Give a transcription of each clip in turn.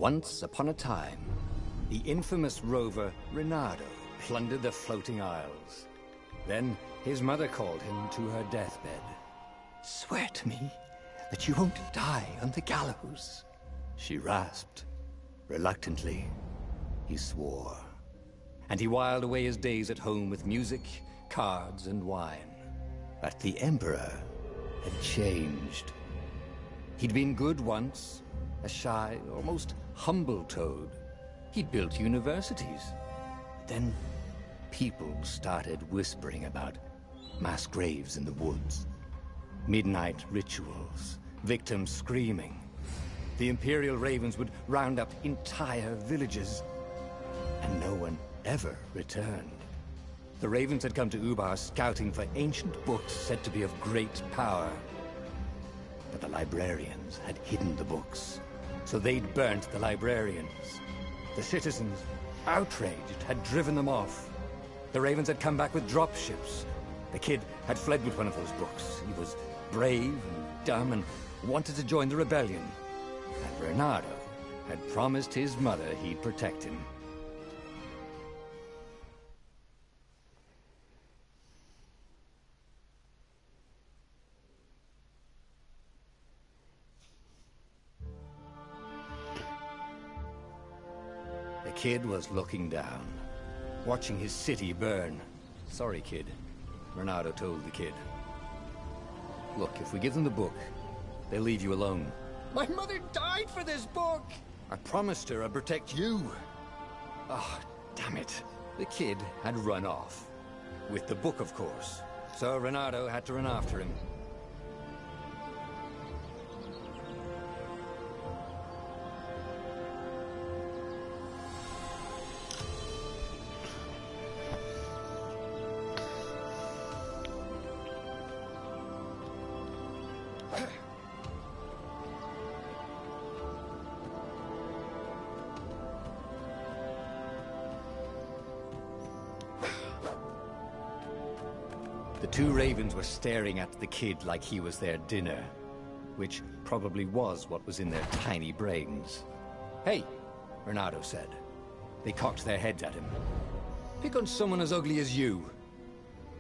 Once upon a time, the infamous rover Reynardo plundered the floating isles. Then his mother called him to her deathbed. "Swear to me that you won't die on the gallows," she rasped. Reluctantly, he swore. And he whiled away his days at home with music, cards, and wine. But the Emperor had changed. He'd been good once, a shy, almost humble toad. He'd built universities. Then people started whispering about mass graves in the woods, midnight rituals, victims screaming. The Imperial Ravens would round up entire villages, and no one ever returned. The Ravens had come to Ubar scouting for ancient books said to be of great power. But the librarians had hidden the books, so they'd burnt the librarians. The citizens, outraged, had driven them off. The Ravens had come back with dropships. The kid had fled with one of those books. He was brave and dumb and wanted to join the rebellion. And Reynardo had promised his mother he'd protect him. The kid was looking down, watching his city burn. "Sorry, kid," Reynardo told the kid. "Look, if we give them the book, they'll leave you alone." "My mother died for this book!" "I promised her I'd protect you." Oh, damn it. The kid had run off. With the book, of course. So Reynardo had to run after him. The two ravens were staring at the kid like he was their dinner, which probably was what was in their tiny brains. "Hey," Reynardo said. They cocked their heads at him. "Pick on someone as ugly as you."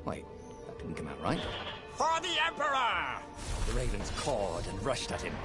Wait, that didn't come out right. "For the Emperor!" The ravens cawed and rushed at him.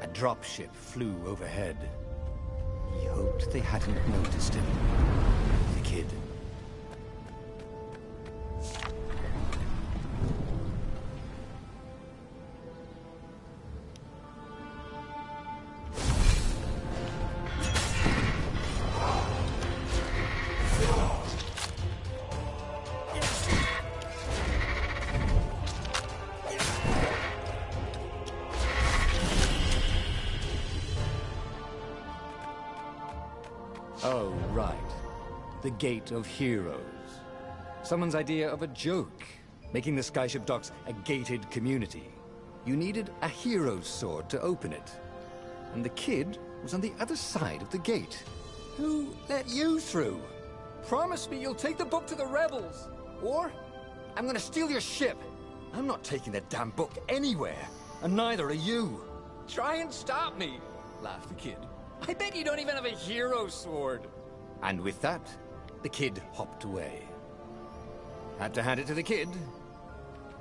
A dropship flew overhead. He hoped they hadn't noticed him. The kid. Oh, right. The Gate of Heroes. Someone's idea of a joke, making the Skyship Docks a gated community. You needed a hero's sword to open it. And the kid was on the other side of the gate. Who let you through? Promise me you'll take the book to the rebels, or I'm gonna steal your ship. I'm not taking that damn book anywhere, and neither are you. Try and stop me, laughed the kid. I bet you don't even have a hero sword. And with that, the kid hopped away. Had to hand it to the kid.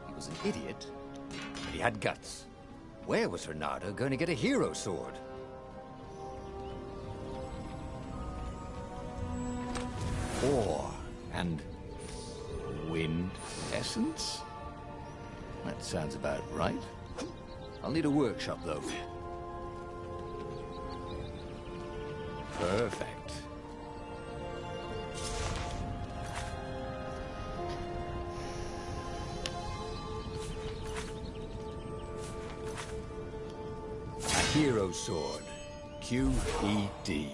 He was an idiot, but he had guts. Where was Reynardo going to get a hero sword? Ore and wind essence? That sounds about right. I'll need a workshop, though. Perfect. Reynardo's sword. QED.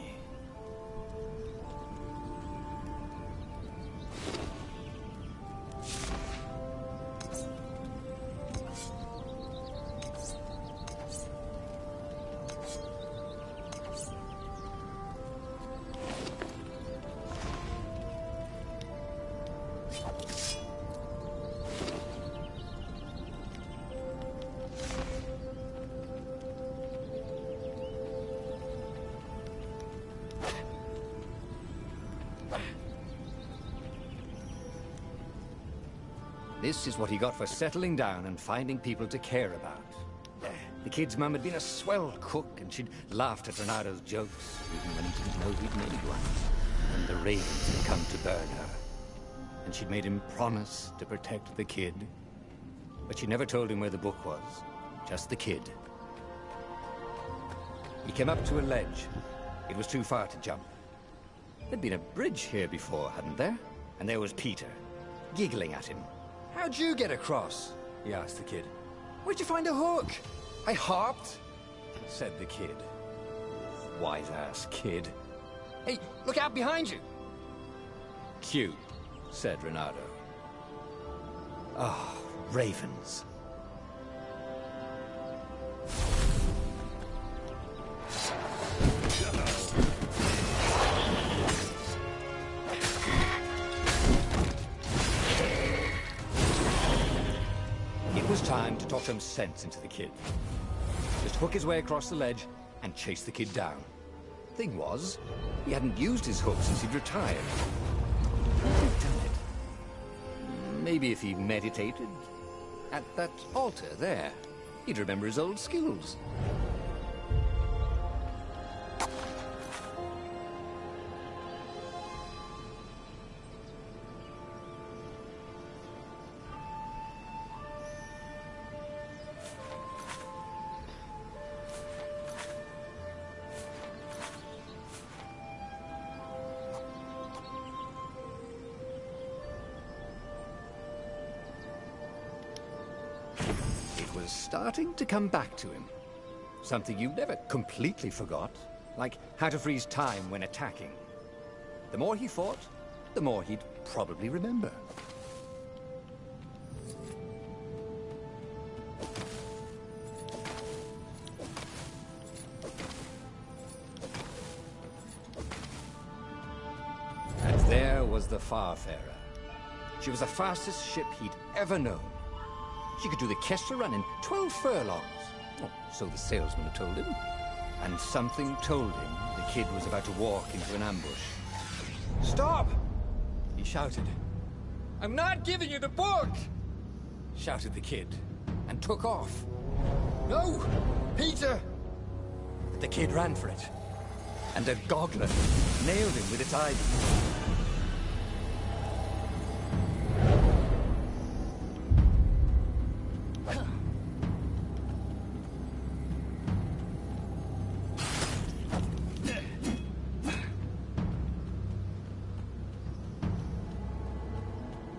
This is what he got for settling down and finding people to care about. The kid's mum had been a swell cook, and she'd laughed at Reynardo's jokes, even when he didn't know he'd made one. And the ravens had come to burn her. And she'd made him promise to protect the kid. But she never told him where the book was, just the kid. He came up to a ledge. It was too far to jump. There'd been a bridge here before, hadn't there? And there was Peter, giggling at him. "How'd you get across?" he asked the kid. "Where'd you find a hook?" "I hopped," said the kid. Wise-ass kid. "Hey, look out behind you!" "Cute," said Reynardo. Ah, ravens. It was time to talk some sense into the kid. Just hook his way across the ledge and chase the kid down. Thing was, he hadn't used his hook since he'd retired. How had he done it? Maybe if he meditated at that altar there, he'd remember his old skills. Starting to come back to him. Something you never completely forgot, like how to freeze time when attacking. The more he fought, the more he'd probably remember. And there was the Farfarer. She was the fastest ship he'd ever known. She could do the Kessel run in 12 furlongs. Oh, so the salesman had told him. And something told him the kid was about to walk into an ambush. "Stop!" he shouted. "I'm not giving you the book!" shouted the kid, and took off. "No! Peter!" The kid ran for it, and a goggler nailed him with its ivy.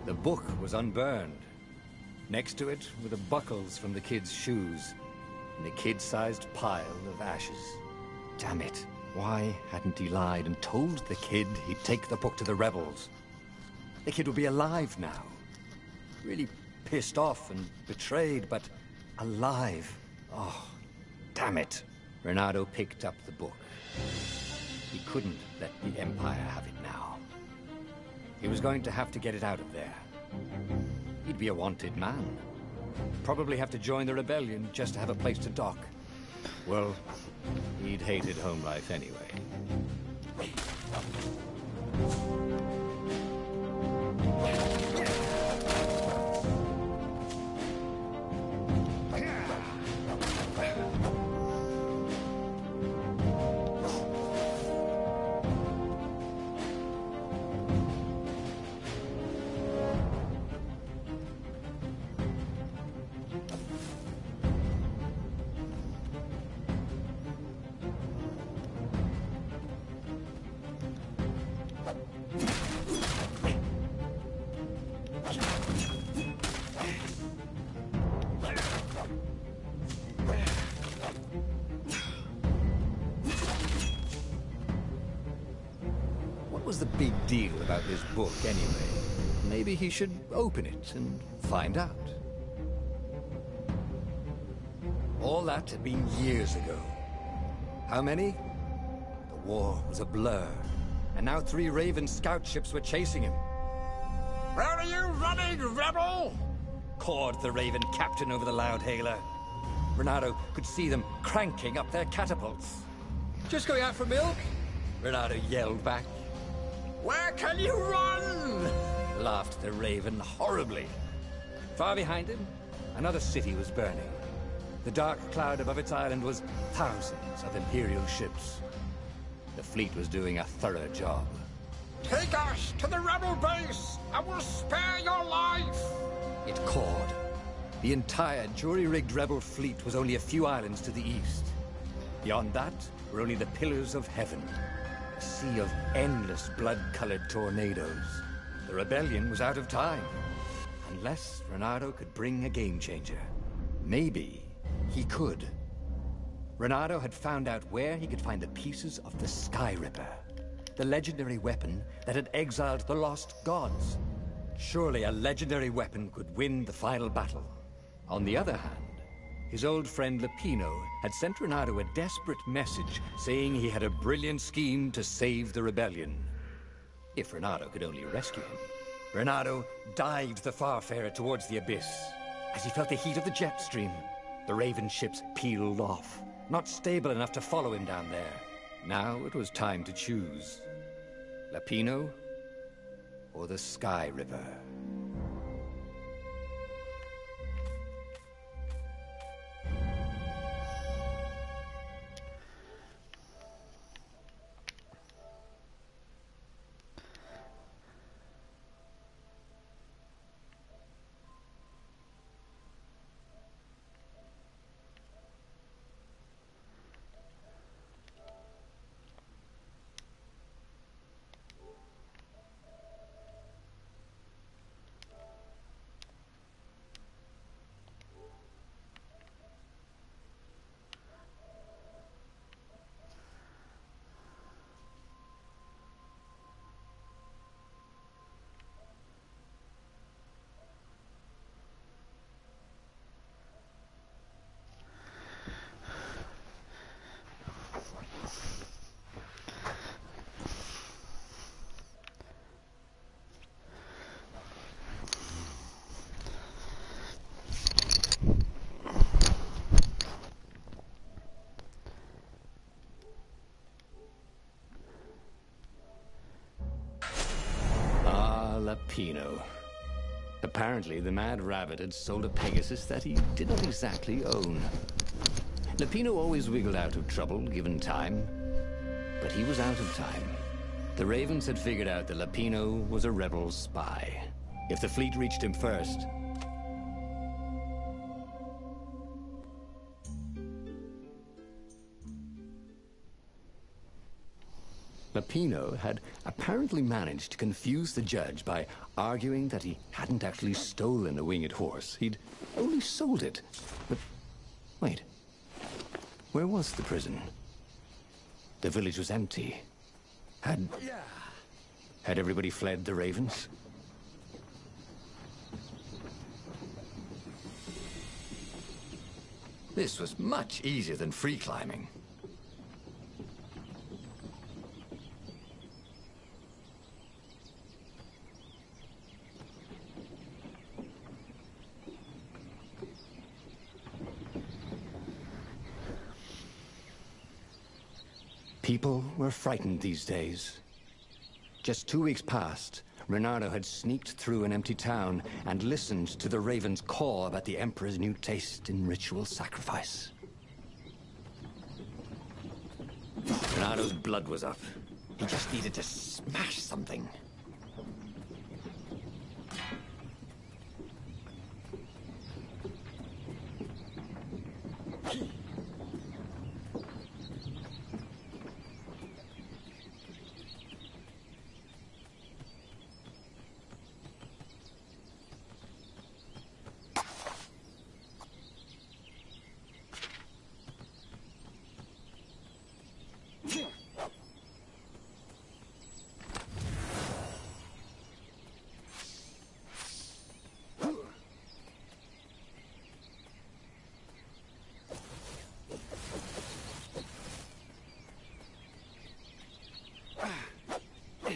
The book was unburned. Next to it were the buckles from the kid's shoes, and a kid-sized pile of ashes. Damn it. Why hadn't he lied and told the kid he'd take the book to the rebels? The kid would be alive now. Really pissed off and betrayed, but alive. Oh, damn it. Reynardo picked up the book. He couldn't let the Empire have it now. He was going to have to get it out of there. He'd be a wanted man. Probably have to join the rebellion just to have a place to dock. Well, he'd hated home life anyway. was the big deal about this book anyway? Maybe he should open it and find out. All that had been years ago. How many? The war was a blur, and now 3 Raven scout ships were chasing him. "Where are you running, rebel?" cawed the Raven captain over the loud hailer. Reynardo could see them cranking up their catapults. "Just going out for milk?" Reynardo yelled back. "Where can you run?" laughed the Raven horribly. Far behind him, another city was burning. The dark cloud above its island was thousands of Imperial ships. The fleet was doing a thorough job. "Take us to the rebel base, and we'll spare your life!" it cawed. The entire jury-rigged rebel fleet was only a few islands to the east. Beyond that were only the pillars of heaven, a sea of endless blood-colored tornadoes. The rebellion was out of time, unless Reynardo could bring a game-changer. Maybe he could. Reynardo had found out where he could find the pieces of the Sky Ripper, the legendary weapon that had exiled the lost gods. Surely a legendary weapon could win the final battle. On the other hand, his old friend Lapino had sent Reynardo a desperate message saying he had a brilliant scheme to save the rebellion. If Reynardo could only rescue him. Reynardo dived the Farfarer towards the abyss. As he felt the heat of the jet stream, the Raven ships peeled off, not stable enough to follow him down there. Now it was time to choose. Lapino or the Sky Ripper. Lapino. Apparently, the Mad Rabbit had sold a Pegasus that he did not exactly own. Lapino always wiggled out of trouble, given time. But he was out of time. The Ravens had figured out that Lapino was a rebel spy. If the fleet reached him first, Lapino had apparently managed to confuse the judge by arguing that he hadn't actually stolen a winged horse. He'd only sold it. But wait, where was the prison? The village was empty. Had everybody fled the Ravens? This was much easier than free climbing. People were frightened these days. Just 2 weeks past, Reynardo had sneaked through an empty town and listened to the Ravens caw about the Emperor's new taste in ritual sacrifice. Reynardo's blood was up. He just needed to smash something.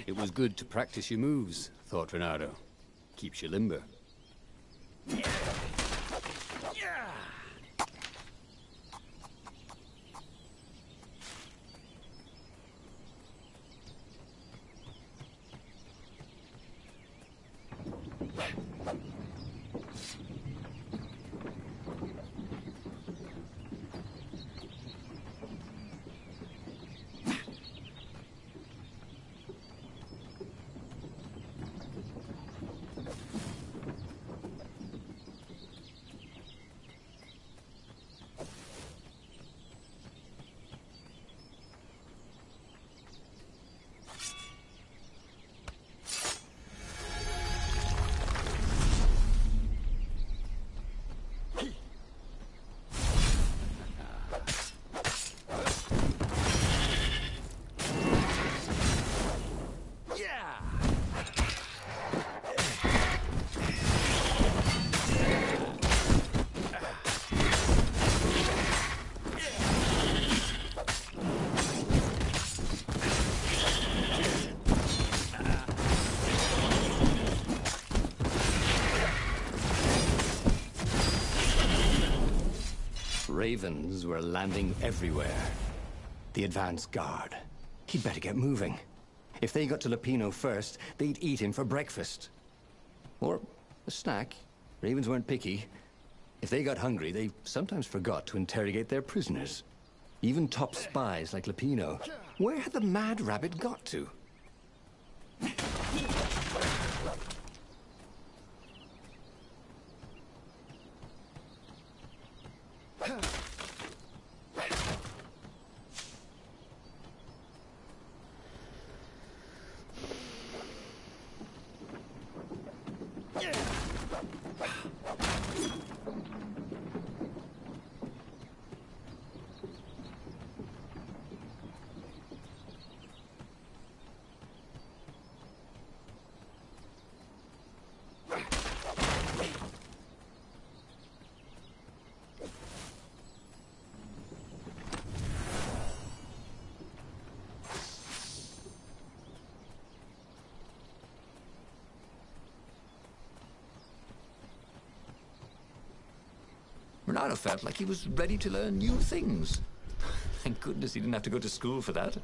It was good to practice your moves, thought Reynardo. Keeps you limber. Ravens were landing everywhere. The advance guard. He'd better get moving. If they got to Lupino first, they'd eat him for breakfast. Or a snack. Ravens weren't picky. If they got hungry, they sometimes forgot to interrogate their prisoners. Even top spies like Lupino. Where had the mad rabbit got to? Reynardo felt like he was ready to learn new things. Thank goodness he didn't have to go to school for that.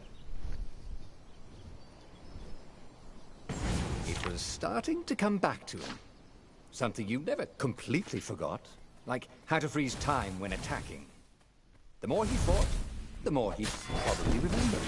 It was starting to come back to him. Something you never completely forgot, like how to freeze time when attacking. The more he fought, the more he'd probably remember.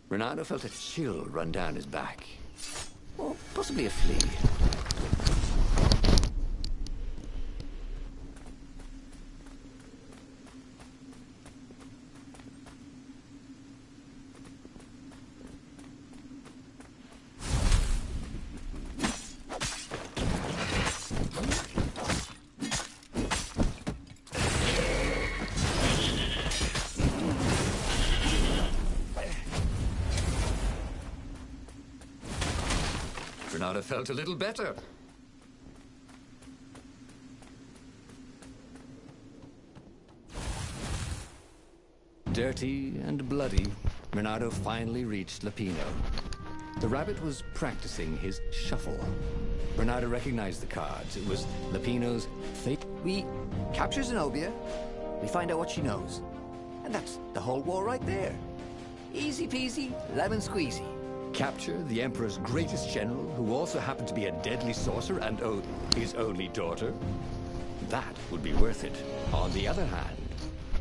Reynardo felt a chill run down his back. Or possibly a flea. Reynardo felt a little better. Dirty and bloody, Reynardo finally reached Lupino. The rabbit was practicing his shuffle. Reynardo recognized the cards. It was Lupino's fate. We capture Zenobia, we find out what she knows. And that's the whole war right there. Easy peasy, lemon squeezy. Capture the Emperor's greatest general, who also happened to be a deadly sorcerer and his only daughter? That would be worth it. On the other hand,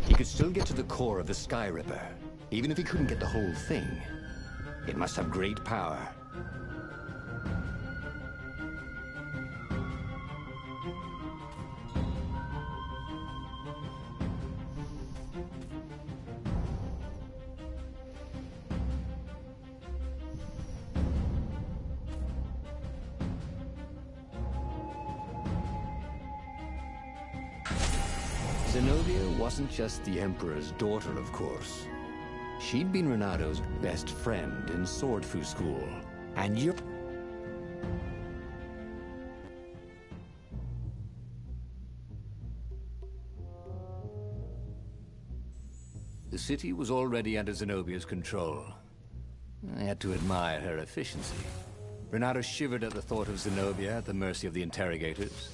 he could still get to the core of the Sky Ripper, even if he couldn't get the whole thing. It must have great power. Zenobia wasn't just the Emperor's daughter, of course. She'd been Reynardo's best friend in sword fu school. And you... The city was already under Zenobia's control. I had to admire her efficiency. Reynardo shivered at the thought of Zenobia at the mercy of the interrogators.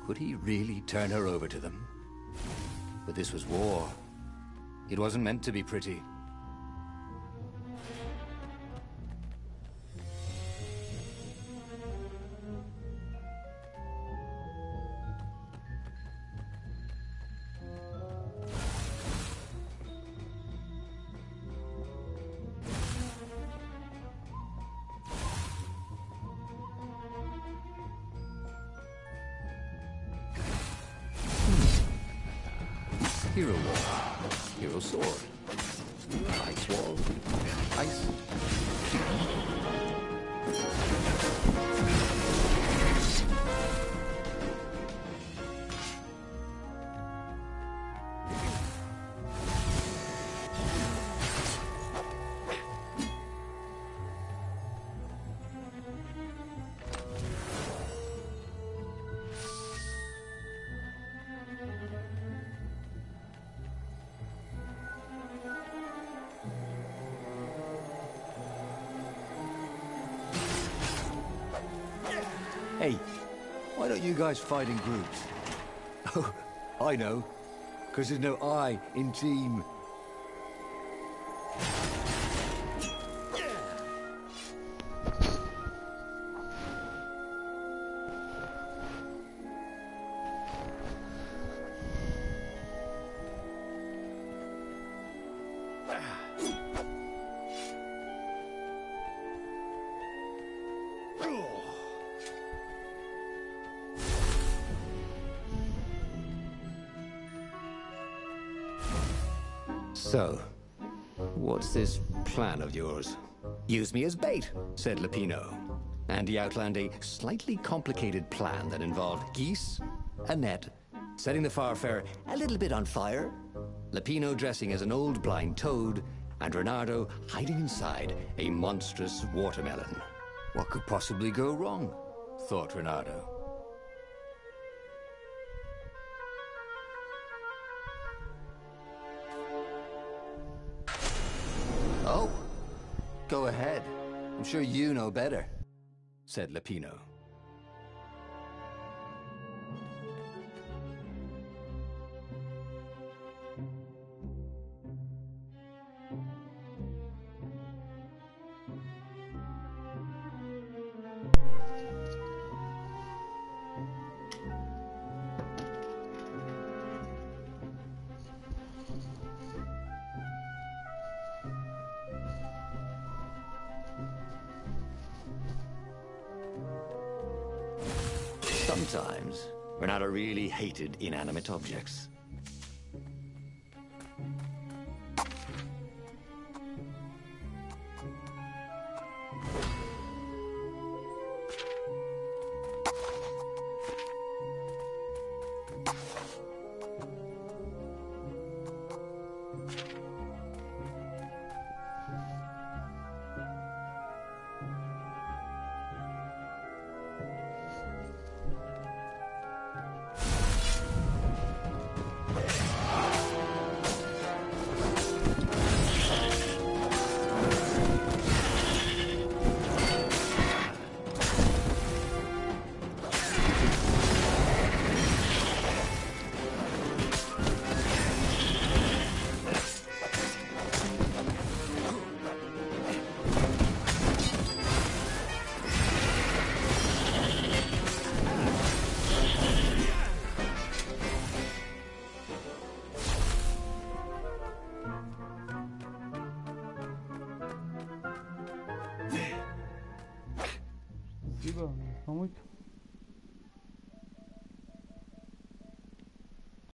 Could he really turn her over to them? But this was war. It wasn't meant to be pretty. Hero wall, hero sword, ice wall, ice. Hey, why don't you guys fight in groups? Oh, I know. Because there's no I in team. So, what's this plan of yours? Use me as bait, said Lupino. And he outlined a slightly complicated plan that involved geese, a net, setting the Farfarer a little bit on fire, Lupino dressing as an old blind toad, and Reynardo hiding inside a monstrous watermelon. What could possibly go wrong? Thought Reynardo. Oh, go ahead. I'm sure you know better, said Lupino. Sometimes, Reynardo really hated inanimate objects. Vamos muito.